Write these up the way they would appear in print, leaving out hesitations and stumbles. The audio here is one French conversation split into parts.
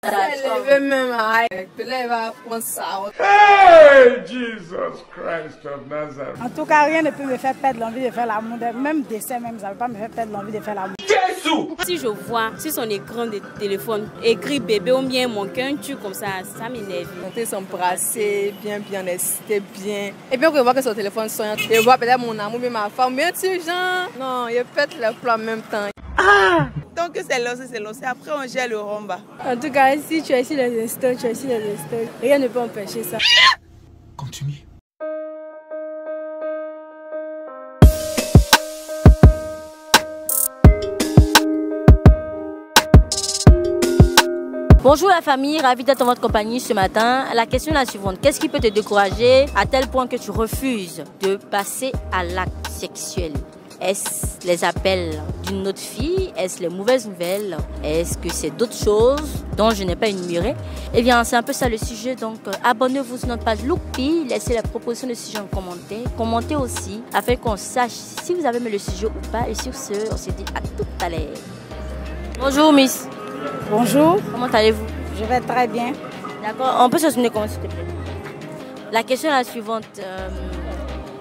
Hey, Jesus Christ of Nazareth. En tout cas, rien ne peut me faire perdre l'envie de faire l'amour. Même décès même, ça ne peut pas me faire perdre l'envie de faire l'amour. Si je vois sur son écran de téléphone écrit bébé ou bien mon cœur, un truc comme ça m'énerve. Monter s'embrasser, bien excité, bien. Et bien, on voit que son téléphone sonne. Et voir peut-être mon amour, mais ma femme, mais tu genre, non, il pète le plan en même temps. Ah! Donc c'est lancé, c'est lancé. Après, on gère le rumba. En tout cas, si tu es sur les instants, tu es sur les instants. Rien ne peut empêcher ça. Continue. Bonjour la famille, ravi d'être en votre compagnie ce matin. La question est la suivante. Qu'est-ce qui peut te décourager à tel point que tu refuses de passer à l'acte sexuel? Est-ce les appels d'une autre fille? Est-ce les mauvaises nouvelles? Est-ce que c'est d'autres choses dont je n'ai pas énuméré? Eh bien, c'est un peu ça le sujet. Donc, abonnez-vous sur notre page Lookpi. Laissez la proposition de sujet en commentaire. Commentez aussi afin qu'on sache si vous avez aimé le sujet ou pas. Et sur ce, on se dit à tout à l'heure. Bonjour Miss. Bonjour. Comment allez-vous? Je vais très bien. D'accord. On peut se souvenir comment s'il te plaît? La question est la suivante.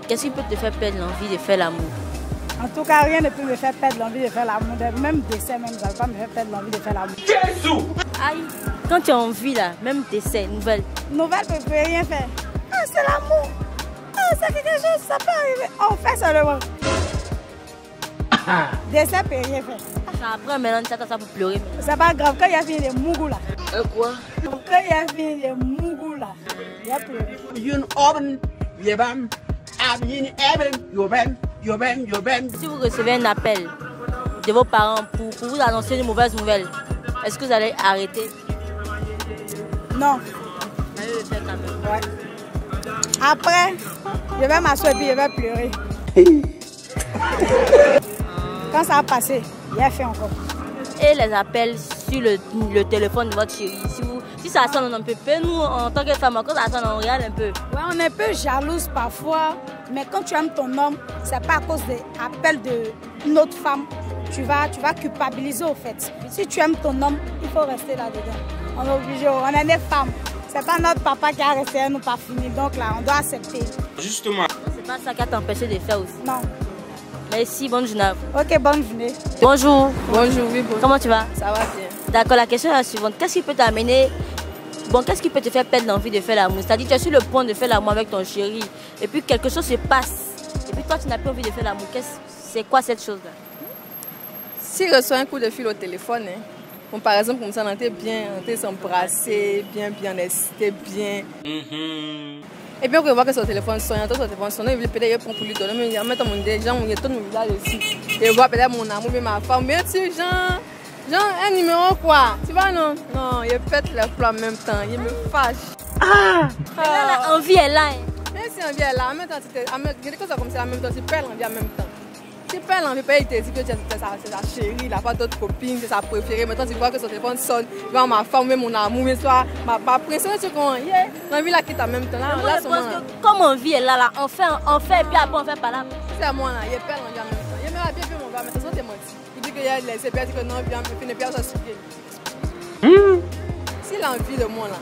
Qu'est-ce qui peut te faire perdre l'envie de faire l'amour? En tout cas, rien ne peut me faire perdre l'envie de faire l'amour. Même décès même, ça ne peut pas me faire perdre l'envie de faire l'amour. Jésus! Aïe. Quand tu as envie là, même décès, nouvelle. Nouvelle ne peut rien faire. Ah, c'est l'amour. Ah, c'est quelque chose, ça peut arriver. On fait seulement. Décès ne peut rien faire. Après, maintenant, tu attends pour pleurer. C'est pas grave, quand il y a fini les mougous là. Quoi? Quand il y a fini les mougous là, il y a pleuré. Si vous recevez un appel de vos parents pour vous annoncer une mauvaise nouvelle, est-ce que vous allez arrêter? Non. Vous allez le faire quand même. Ouais. Après, je vais m'asseoir et puis je vais pleurer. Quand ça a passé, il a fait encore. Et les appels sur le téléphone de votre chérie, si ça sonne un peu, nous en tant que femme, quand ça sonne, on regarde un peu. Ouais, on est un peu jalouse parfois, mais quand tu aimes ton homme, c'est pas à cause des appels d'une autre femme. Tu vas culpabiliser au fait. Si tu aimes ton homme, il faut rester là-dedans. On est obligé, on est des femmes. C'est pas notre papa qui a resté à nous pas fini, donc là, on doit accepter. Justement. C'est pas ça qui a t'empêché de faire aussi. Non. Merci, bonne journée. Ok, bonne journée. Bonjour. Bonjour, oui, bonjour. Comment tu vas? Ça va bien. D'accord, la question est la suivante. Qu'est-ce qui peut t'amener... Bon, qu'est-ce qui peut te faire perdre l'envie de faire l'amour? C'est-à-dire, tu es sur le point de faire l'amour avec ton chéri, et puis quelque chose se passe, et puis toi, tu n'as plus envie de faire l'amour. C'est quoi cette chose-là? S'il reçoit un coup de fil au téléphone, hein, bon, par exemple, comme ça, on était bien, on était s'embrasser, bien excité, bien. Et bien, on voit que son téléphone sonne, son téléphone sonne, il veut peut-être pour lui donner, mais il y a des gens où il y a tout le monde là aussi. Et voir peut-être mon amour, mais ma femme, mais tu genre, un numéro quoi? Tu vois, non? Non, il pète le plan en même temps, il me fâche. Ah! Là, l'envie est là. Même si l'envie est là, en même temps, il y a des choses comme ça, en même temps, tu perds l'envie en même temps. Tu perds l'envie, il te dit que c'est sa chérie, il n'a pas d'autres copines, c'est sa préférée. Maintenant, tu vois que son téléphone sonne, il va ma femme, mon amour, mais soit ma pression, tu comprends? L'envie là quitte en même temps. Là, je pense que comme l'envie est là, on fait, et puis après on fait pas là. C'est à moi là, il perd l'envie en même temps. Il m'a bien fait mon verre, mais de toute façon, t'es menti. Il dit qu'il y a les CPA, il dit que non, il ne perd pas sa s'il a envie de moi là,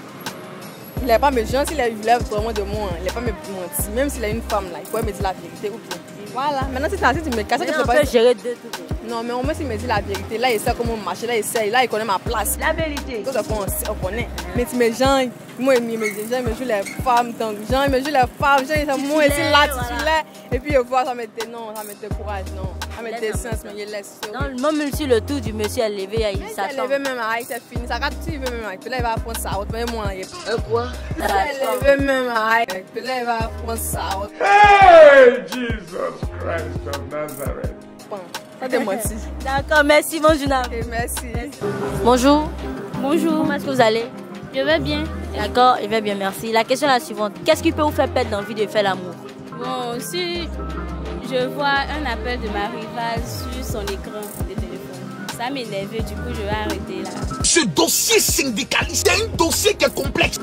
il n'est pas méchant, s'il a vraiment de moi, il n'est pas me mentir. Même s'il a une femme là, il pourrait me dire la vérité ou bien. Voilà, maintenant si tu me casses, tu peux pas gérer deux trucs. Non, mais au moins s'il me dit la vérité, là il sait comment marcher, là il connaît ma place. La vérité. Tout ça on connaît. Mais si mes gens, moi ils me jouent les femmes, donc gens ils me jouent les femmes, gens ils moi ici là titulaire, et puis je vois ça me décourage, non. Ça me décence, mais il laisse. Non, même si le tour du monsieur est levé, il s'attend. Il est levé même, c'est fini, ça rate si il veut même, puis là il va prendre ça, mais moi quoi? Il est levé même, puis là il va prendre ça. Hey, Jesus Christ of Nazareth. D'accord, merci, bonjour. Merci. Bonjour. Bonjour. Comment est-ce que vous allez? Je vais bien. D'accord, je vais bien, merci. La question est la suivante. Qu'est-ce qui peut vous faire perdre l'envie de faire l'amour? Bon, si je vois un appel de ma rivale sur son écran de téléphone, ça m'énerve, du coup je vais arrêter là. Ce dossier syndicaliste est un dossier qui est complexe.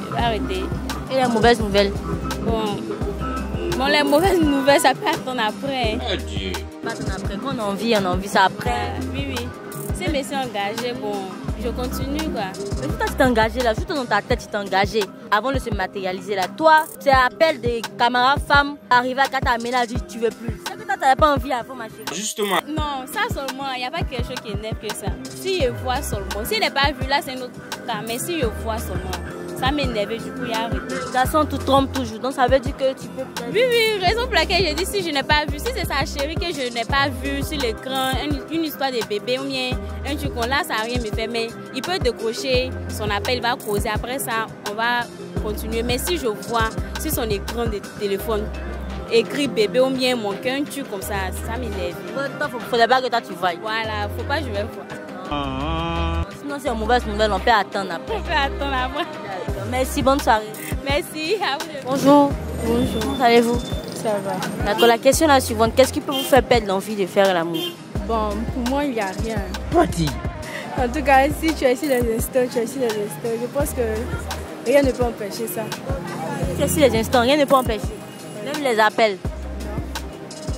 Je vais arrêter. Et la mauvaise nouvelle? Bon, les mauvaises nouvelles, ça peut attendre après. Oh Dieu. Pas attendre après. Quand on a envie, c'est après. Oui. Si je me suis engagée, bon, je continue quoi. Mais toi, tu t'es engagé là, juste dans ta tête, tu t'es engagé avant de se matérialiser là. Toi, c'est appel des camarades femmes, arriver à 4 amener là, tu veux plus. C'est que toi, t'avais pas envie avant ma chérie. Justement. Non, ça seulement, il n'y a pas quelque chose qui est neuf que ça. Si je vois seulement, s'il n'est pas vu là, c'est un autre cas, mais si je vois seulement, ça m'énerve, du coup, il a arrêté. Le garçon te trompe toujours, donc ça veut dire que tu peux peut-être... Oui, raison pour laquelle je dis si je n'ai pas vu, si c'est sa chérie que je n'ai pas vu sur l'écran, une histoire de bébé ou bien un truc là, ça n'a rien me fait, mais il peut décrocher son appel, il va causer, après ça, on va continuer. Mais si je vois sur son écran de téléphone, écrit bébé ou bien mon cœur, un truc comme ça m'énerve. Il faudrait pas que toi tu voies. Voilà, faut pas que je vais voir. Sinon, c'est une mauvaise nouvelle, on peut attendre après. On peut attendre après. Merci, bonne soirée. Merci. À vous. Bonjour. Bonjour. Comment allez-vous? Ça va. D'accord, la question est la suivante. Qu'est-ce qui peut vous faire perdre l'envie de faire l'amour? Bon, pour moi, il n'y a rien. Parti. En tout cas, si tu es sur les instants, tu es sur les instants. Je pense que rien ne peut empêcher ça. Si tu es sur les instants, rien ne peut empêcher. Même les appels.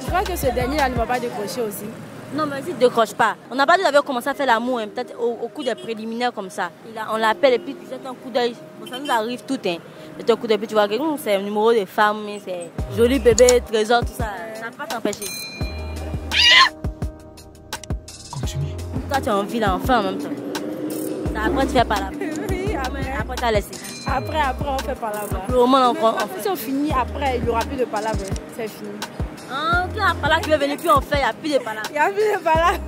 Je crois que ce dernier-là ne va pas décrocher aussi. Non, mais si tu ne décroches pas. On n'a pas dit d'avoir commencé à faire l'amour, hein, peut-être au coup des préliminaires comme ça. On l'appelle et puis tu jettes un coup d'œil. Bon, ça nous arrive tout, hein. Tu un coup d'œil, puis tu vois que c'est un numéro de femme, c'est joli bébé, trésor, tout ça. Ça ne va pas t'empêcher. Continue. Toi, tu as envie d'enfant en même temps. Après, tu fais par là. Oui, Après, tu as laissé. Après, on fait par là-bas. Le moment, Si on finit après, il n'y aura plus de palabres. C'est fini. Ah, ok, par là, tu veux venir, puis on fait, il n'y a plus de palabres. Il n'y a plus de palabres.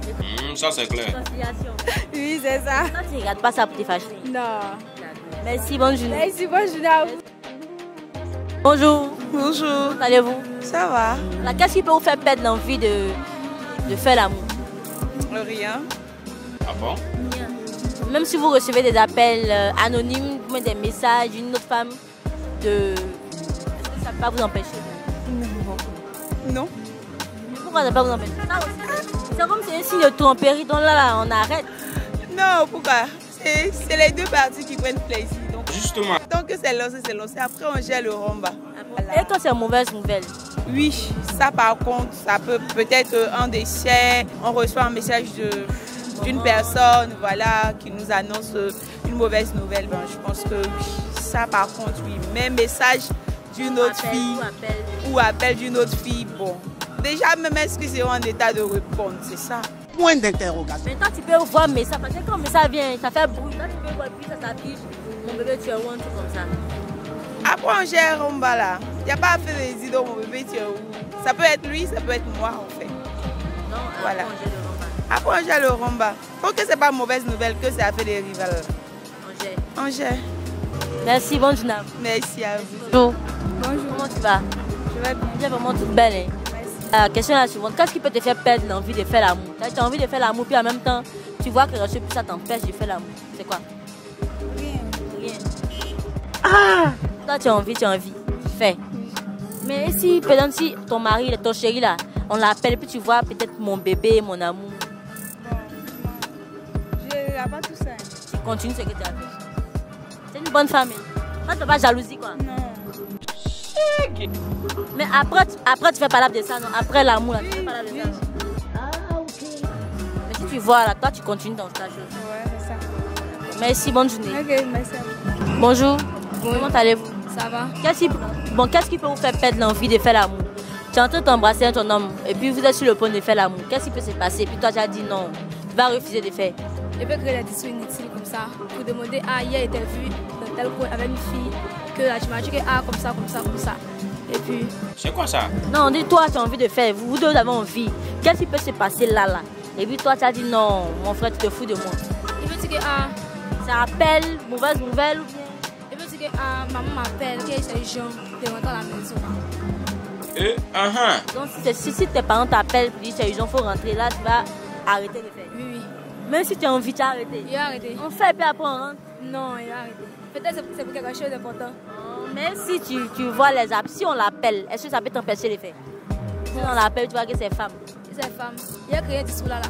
Ça c'est clair. Conciliation. Oui, c'est ça. Toi, tu ne regardes pas ça pour te fâcher. Non. Merci, bonne journée. Merci, bonne journée à vous. Bonjour. Bonjour. Comment allez-vous? Ça va? Là, qu'est-ce qui peut vous faire perdre l'envie de faire l'amour? Rien. Ah bon? Même si vous recevez des appels anonymes, des messages d'une autre femme, est-ce que ça ne peut pas vous empêcher? Non. Pourquoi ça ne peut pas vous empêcher? C'est comme c'est un signe de tromperie, donc là, on arrête. Non, pourquoi? C'est les deux parties qui prennent plaisir. Donc, Justement. tant que c'est lancé, c'est lancé. Après, on gère le rumba. Et quand c'est une mauvaise nouvelle? Oui, ça par contre, ça peut-être un décès. On reçoit un message d'une personne, voilà, qui nous annonce une mauvaise nouvelle. Ben, je pense que oui, ça par contre, oui. Mais message d'une autre fille ou appel d'une autre fille, bon. Déjà, même est-ce que c'est en état de répondre, c'est ça? Point d'interrogation. Mais toi, tu peux voir mais ça, parce que quand ça vient, ça fait bruit. Là, tu peux voir, puis ça s'affiche. Mon bébé, tu es où, un truc comme ça. Après, on gère rumba là. Il n'y a pas à faire des idées, mon bébé, tu es où? Ça peut être lui, ça peut être moi, en fait. Non, Voilà. on gère le rumba. Après, on gère le rumba. Faut que c'est pas mauvaise nouvelle que ça fait des rivales. On gère. On gère. Merci, bonne journée. Merci à vous. Bonjour. Bonjour. Comment tu vas? Je vais bien. Tu es vraiment toute belle. Hein? La question est la suivante. Qu'est-ce qui peut te faire perdre l'envie de faire l'amour? Tu as envie de faire l'amour, puis en même temps, tu vois que reçu, puis ça t'empêche de faire l'amour. C'est quoi? Rien. Ah! Toi, tu as envie. Fais. Mais si, par exemple, si ton mari, ton chéri, là, on l'appelle, puis tu vois peut-être mon bébé, mon amour. Je ne regarde pas tout ça. Tu continues ce que tu as fait. C'est une bonne femme. Hein? Toi, tu n'as pas jalousie, quoi. Non. Mais après, tu fais pas de ça, non? Après l'amour, là, tu fais pas de ça. Ah, ok. Mais si tu vois, là, toi, tu continues dans ta chose. Ouais, c'est ça. Merci, bonne journée. Ok, merci. Bonjour. Comment allez-vous? Ça va? Qu'est-ce qui peut vous faire perdre l'envie de faire l'amour? Tu es en train de t'embrasser ton homme, et puis vous êtes sur le point de faire l'amour. Qu'est-ce qui peut se passer? Et puis toi, tu as dit non, tu vas refuser de faire. Je peux créer des discours inutiles comme ça pour demander ah hier était vu dans tel coin avec une fille que là, tu m'as dit que ah comme ça. Et puis. C'est quoi ça? Non, dis-toi, tu as envie de faire. Vous deux avez envie. Qu'est-ce qui peut se passer là? Et puis toi, tu as dit non, mon frère, tu te fous de moi. Il veut dire que ah. Ça appelle, mauvaise nouvelle ou bien? Il veut dire que ah, maman m'appelle, que c'est gens de rentrer à la maison. Donc si tes parents t'appellent pour dire c'est urgent, il faut rentrer là, tu vas arrêter de faire. Oui. Même si tu as envie, tu as arrêté. Il a arrêté. On fait et puis après on rentre. Non, il a arrêté. Peut-être c'est pour quelque chose d'important. Mais si tu vois les apps, si on l'appelle, est-ce que ça peut t'empêcher de faire? Si on l'appelle, tu vois que c'est femme. C'est femme. Il a créé un discours là.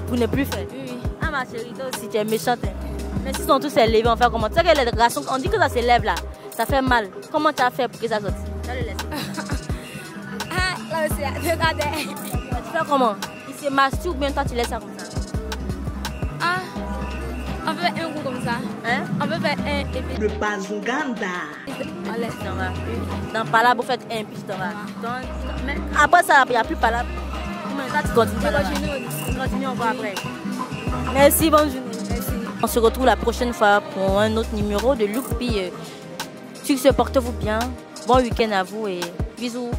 Pour ne plus faire. Oui. Ah ma chérie, toi aussi tu es méchante. Mais si sont tous élevés, on fait comment? Tu sais que les garçons, on dit que ça s'élève là, ça fait mal. Comment tu as fait pour que ça sorte? Tu vas le laisser. Ah, là aussi, regardez. Tu fais comment? se masturbe ou bien toi tu laisses ça comme ça? Ah, on peut faire un coup comme ça. Hein? On peut faire un et puis... Le bazunganda. On laisse. Tu t'en vas. Dans par là, vous faites un, puis tu t'en vas. Mais après ça, il n'y a plus par là. Mais ça, tu continues. On continue, on va après. Merci, bonne journée. Merci. On se retrouve la prochaine fois pour un autre numéro de Look P. Sur ce, portez-vous bien. Bon week-end à vous et bisous.